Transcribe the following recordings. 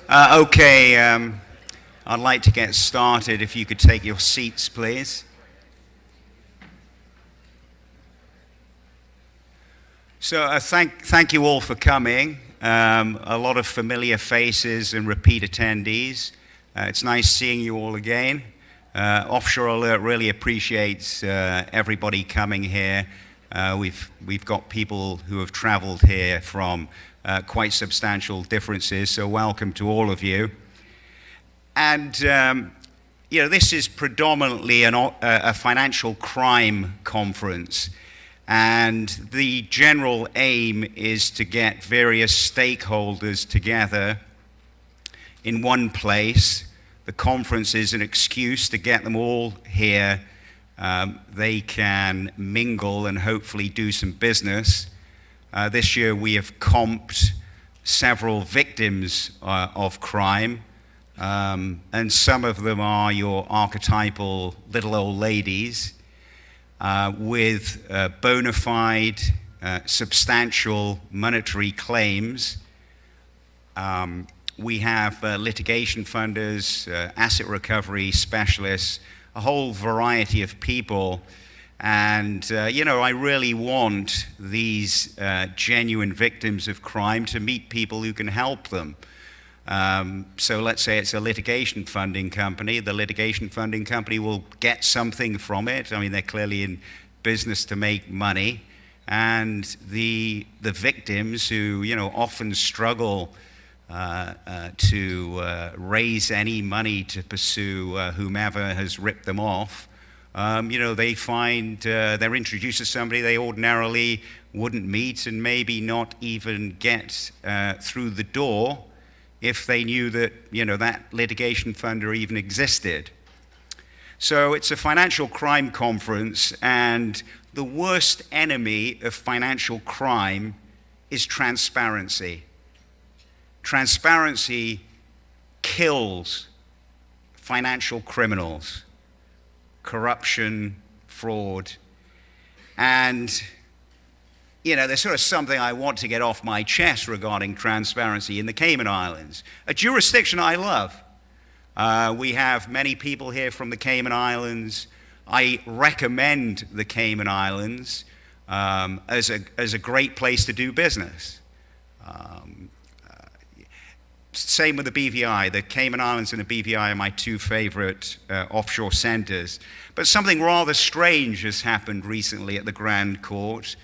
Okay, I'd like to get started. If you could take your seats, please. So thank you all for coming. A lot of familiar faces and repeat attendees. It's nice seeing you all again. OffshoreAlert really appreciates everybody coming here. We've got people who have traveled here from quite substantial differences, so welcome to all of you. And this is predominantly a financial crime conference, and the general aim is to get various stakeholders together in one place. The conference is an excuse to get them all here. They can mingle and hopefully do some business. This year we have comped several victims of crime, and some of them are your archetypal little old ladies with bona fide, substantial monetary claims. We have litigation funders, asset recovery specialists, a whole variety of people. And, I really want these genuine victims of crime to meet people who can help them. So let's say it's a litigation funding company. The litigation funding company will get something from it. I mean, they're clearly in business to make money. And the victims who, often struggle to raise any money to pursue whomever has ripped them off, they find they're introduced to somebody they ordinarily wouldn't meet and maybe not even get through the door if they knew that, that litigation funder even existed. So it's a financial crime conference, and the worst enemy of financial crime is transparency. Transparency kills financial criminals. Corruption, fraud, and there's sort of something I want to get off my chest regarding transparency in the Cayman Islands, a jurisdiction I love. We have many people here from the Cayman Islands. I recommend the Cayman Islands as a great place to do business. Same with the BVI. The Cayman Islands and the BVI are my two favorite offshore centers. But something rather strange has happened recently at the Grand Court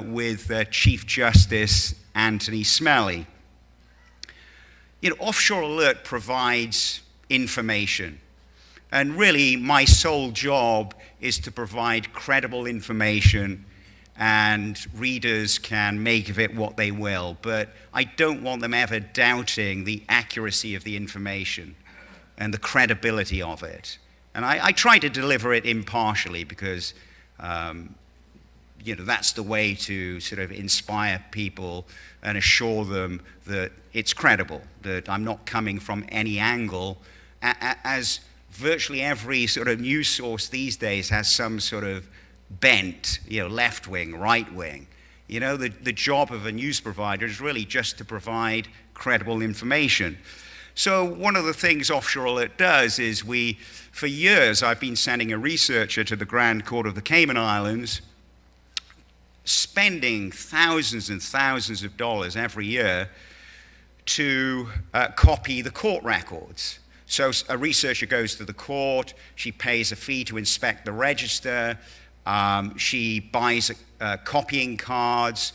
with Chief Justice Anthony Smellie. OffshoreAlert provides information. And really, my sole job is to provide credible information, and readers can make of it what they will. But I don't want them ever doubting the accuracy of the information and the credibility of it. And I try to deliver it impartially because, that's the way to sort of inspire people and assure them that it's credible, that I'm not coming from any angle, as virtually every sort of news source these days has some sort of bent, left wing, right wing. The job of a news provider is really just to provide credible information. So one of the things OffshoreAlert does is for years, I've been sending a researcher to the Grand Court of the Cayman Islands, spending thousands and thousands of dollars every year to copy the court records. So a researcher goes to the court, she pays a fee to inspect the register, she buys copying cards,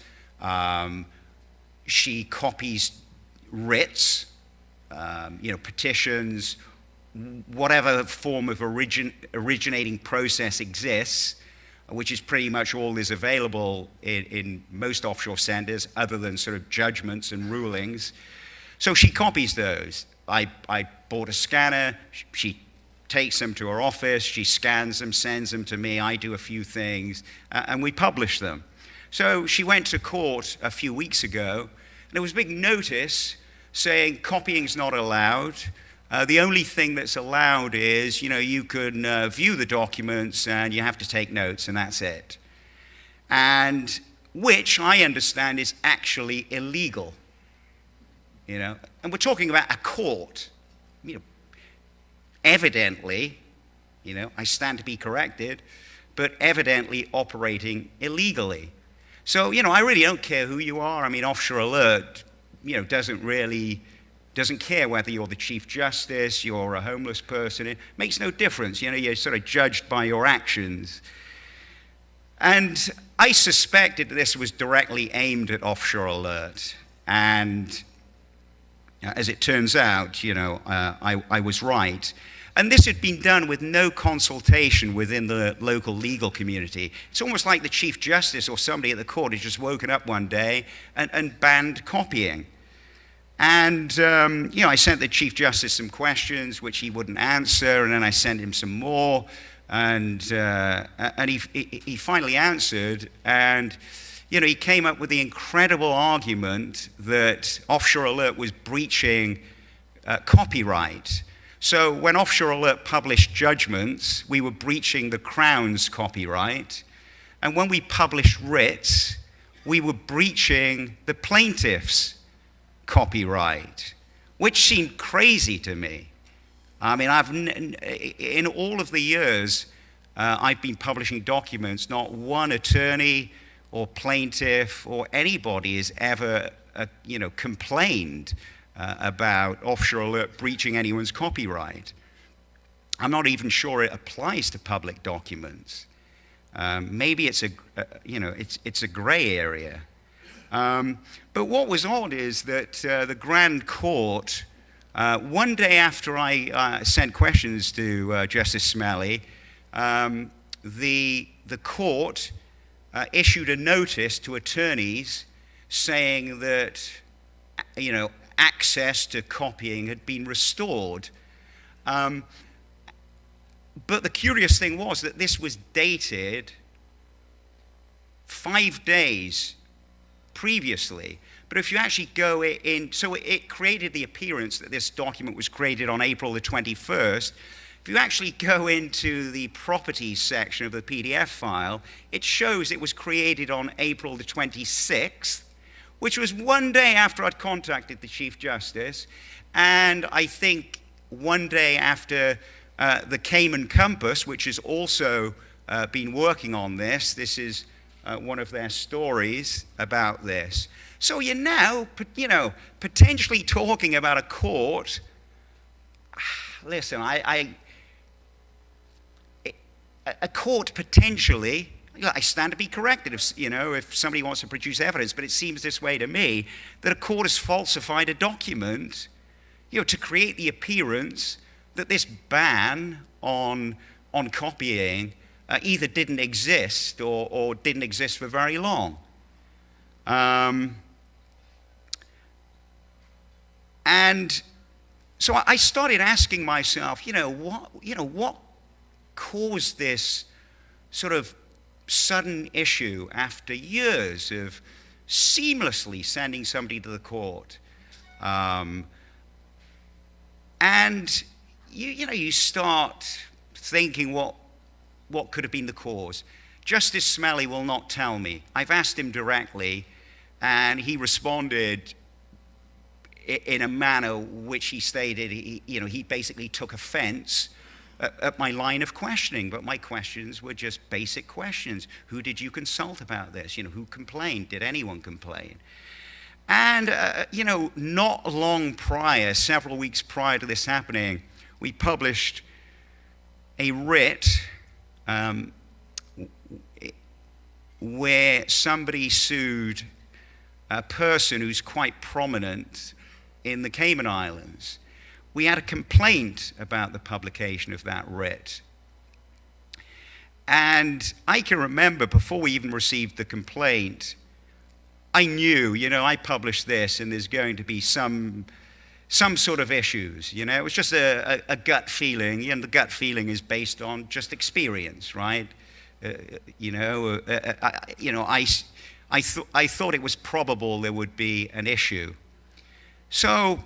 she copies writs, petitions, whatever form of originating process exists, which is pretty much all is available in most offshore centers other than sort of judgments and rulings. So she copies those. I bought a scanner, she takes them to her office, she scans them, sends them to me, I do a few things, and we publish them. So she went to court a few weeks ago, and there was a big notice saying copying's not allowed. The only thing that's allowed is, you can view the documents and you have to take notes, and that's it. And which I understand is actually illegal And we're talking about a court, evidently, I stand to be corrected, but evidently operating illegally. So, I really don't care who you are. I mean, OffshoreAlert, doesn't care whether you're the Chief Justice, you're a homeless person. It makes no difference. You're sort of judged by your actions. And I suspected that this was directly aimed at OffshoreAlert. And as it turns out, I was right. And this had been done with no consultation within the local legal community. It's almost like the Chief Justice or somebody at the court has just woken up one day and banned copying. And, I sent the Chief Justice some questions, which he wouldn't answer, and then I sent him some more, and he finally answered, and, he came up with the incredible argument that OffshoreAlert was breaching copyright. So when OffshoreAlert published judgments, we were breaching the Crown's copyright, and when we published writs, we were breaching the plaintiff's copyright, which seemed crazy to me. I mean, in all of the years I've been publishing documents, not one attorney or plaintiff or anybody has ever, complained about OffshoreAlert breaching anyone's copyright. I'm not even sure it applies to public documents. Maybe it's a gray area. But what was odd is that the Grand Court, one day after I sent questions to Justice Smelly, the court issued a notice to attorneys saying that, access to copying had been restored. But the curious thing was that this was dated 5 days previously. But if you actually go in, so it created the appearance that this document was created on April the 21st. If you actually go into the properties section of the PDF file, it shows it was created on April the 26th, which was one day after I'd contacted the Chief Justice, and I think one day after the Cayman Compass, which has also been working on this. This is one of their stories about this. So you're now, potentially talking about a court. Listen, a court potentially, I stand to be corrected if somebody wants to produce evidence, but it seems this way to me, that a court has falsified a document, to create the appearance that this ban on copying either didn't exist or didn't exist for very long. And so I started asking myself, what caused this sort of sudden issue after years of seamlessly sending somebody to the court? And you start thinking what could have been the cause. Justice Smelly will not tell me. I've asked him directly, and he responded in a manner which he stated he basically took offense at my line of questioning, but my questions were just basic questions. Who did you consult about this? Who complained? Did anyone complain? And, not long prior, several weeks prior to this happening, we published a writ where somebody sued a person who's quite prominent in the Cayman Islands. We had a complaint about the publication of that writ. And I can remember before we even received the complaint, I knew, I published this and there's going to be some sort of issues, It was just a gut feeling, and the gut feeling is based on just experience, right? I thought it was probable there would be an issue. So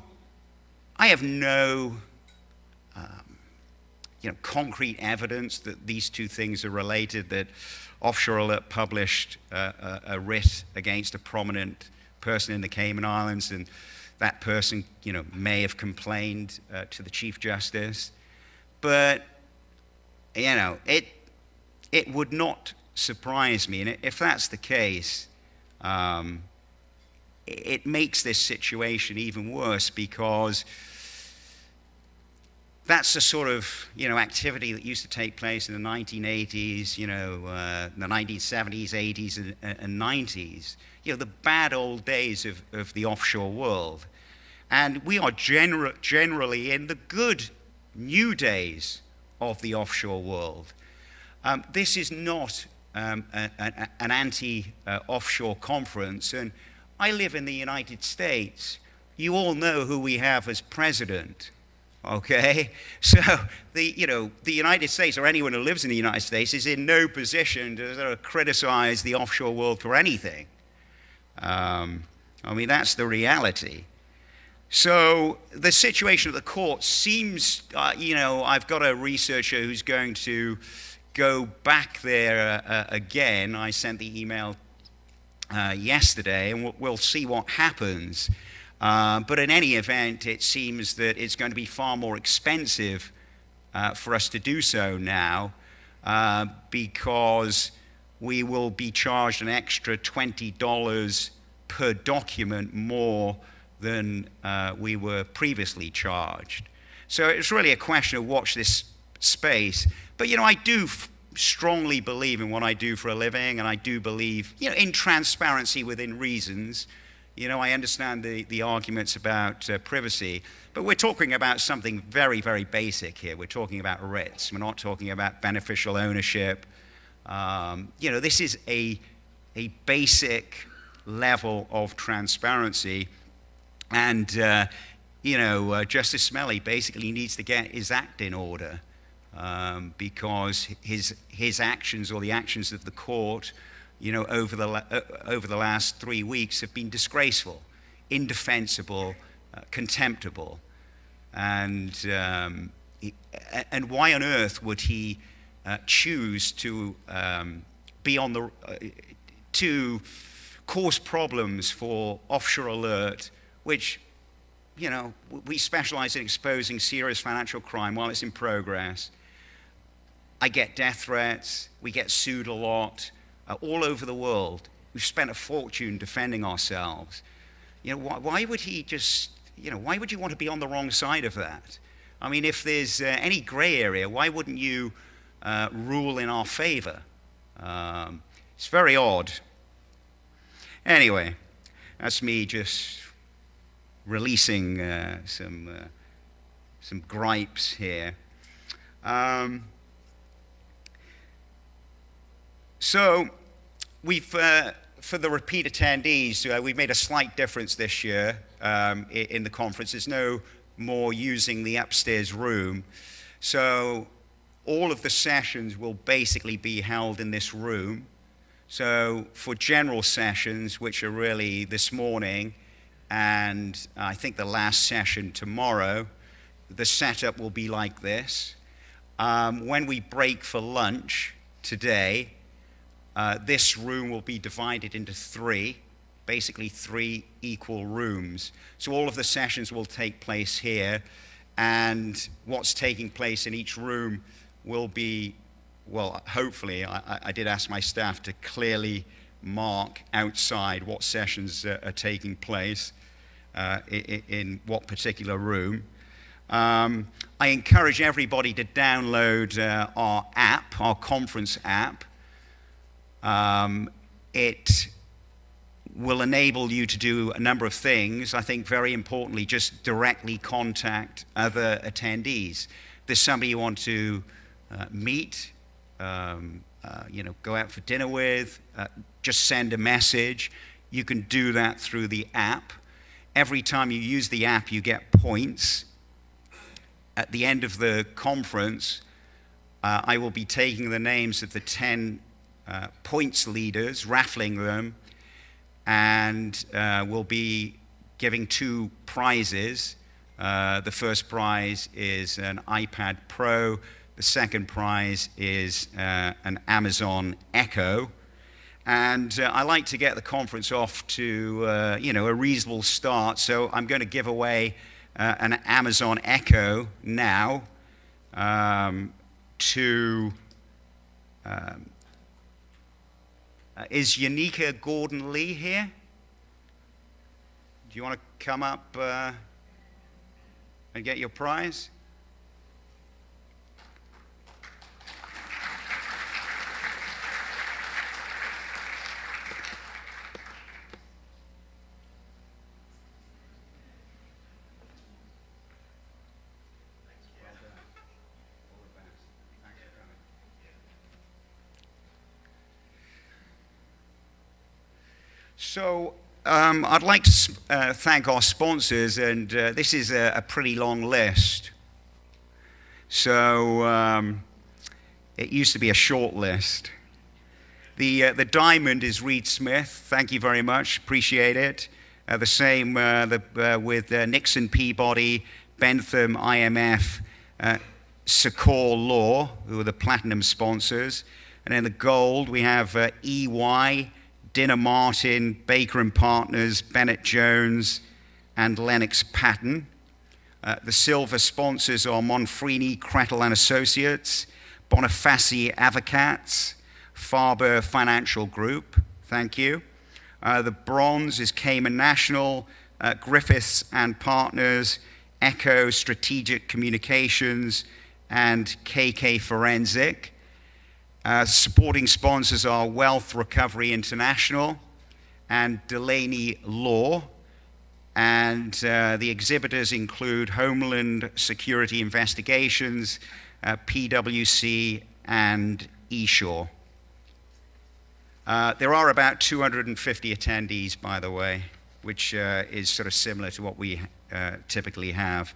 I have no concrete evidence that these two things are related, that OffshoreAlert published a writ against a prominent person in the Cayman Islands, and That person, may have complained to the Chief Justice, but it would not surprise me, and if that's the case, it makes this situation even worse, because that's the sort of activity that used to take place in the 1980s, the 1970s, 80s, and 90s. The bad old days of the offshore world. And we are generally in the good new days of the offshore world. This is not an anti-offshore conference, and I live in the United States. You all know who we have as president. Okay, so the United States, or anyone who lives in the United States, is in no position to sort of criticize the offshore world for anything. That's the reality. So the situation at the court seems, I've got a researcher who's going to go back there again. I sent the email yesterday, and we'll see what happens. But in any event, it seems that it's going to be far more expensive for us to do so now, because we will be charged an extra $20 per document more than we were previously charged. So it's really a question of watch this space. But I do strongly believe in what I do for a living, and I do believe in transparency within reasons. I understand the arguments about privacy, but we're talking about something very, very basic here. We're talking about Ritz. We're not talking about beneficial ownership. This is a basic level of transparency, and Justice Smelly basically needs to get his act in order, because his actions, or the actions of the court, over the last 3 weeks have been disgraceful, indefensible, contemptible. And why on earth would he choose to be on the to cause problems for OffshoreAlert, which we specialize in exposing serious financial crime while it's in progress? I get death threats. We get sued a lot. All over the world. We've spent a fortune defending ourselves. Why would he just, why would you want to be on the wrong side of that? If there's any gray area, why wouldn't you rule in our favor? It's very odd. Anyway, that's me just releasing some gripes here. So we've, for the repeat attendees, we've made a slight difference this year in the conference. There's no more using the upstairs room. So all of the sessions will basically be held in this room. So for general sessions, which are really this morning, and I think the last session tomorrow, the setup will be like this. When we break for lunch today, this room will be divided into basically three equal rooms. So all of the sessions will take place here, and what's taking place in each room will be, well, hopefully, I did ask my staff to clearly mark outside what sessions are taking place in what particular room. I encourage everybody to download our app, our conference app. It will enable you to do a number of things. I think very importantly, just directly contact other attendees. There's somebody you want to meet, go out for dinner with, just send a message. You can do that through the app. Every time you use the app, you get points. At the end of the conference, I will be taking the names of the 10 points leaders, raffling them, and we'll be giving 2 prizes. The first prize is an iPad Pro. The second prize is an Amazon Echo. And I like to get the conference off to a reasonable start. So I'm going to give away an Amazon Echo now to. Is Yanika Gordon-Lee here? Do you want to come up and get your prize? So I'd like to thank our sponsors, and this is a pretty long list. So it used to be a short list. The diamond is Reed Smith. Thank you very much. Appreciate it. The same with Nixon Peabody, Bentham, IMF, Secor Law, who are the platinum sponsors. And in the gold, we have EY, Dinner Martin, Baker & Partners, Bennett Jones, and Lennox Patton. The silver sponsors are Monfrini, Crettel & Associates, Bonifaci Avocats, Faber Financial Group. Thank you. The bronze is Cayman National, Griffiths & Partners, Echo Strategic Communications, and KK Forensic. Supporting sponsors are Wealth Recovery International and Delaney Law. And the exhibitors include Homeland Security Investigations, PwC, and eShore. There are about 250 attendees, by the way, which is sort of similar to what we typically have.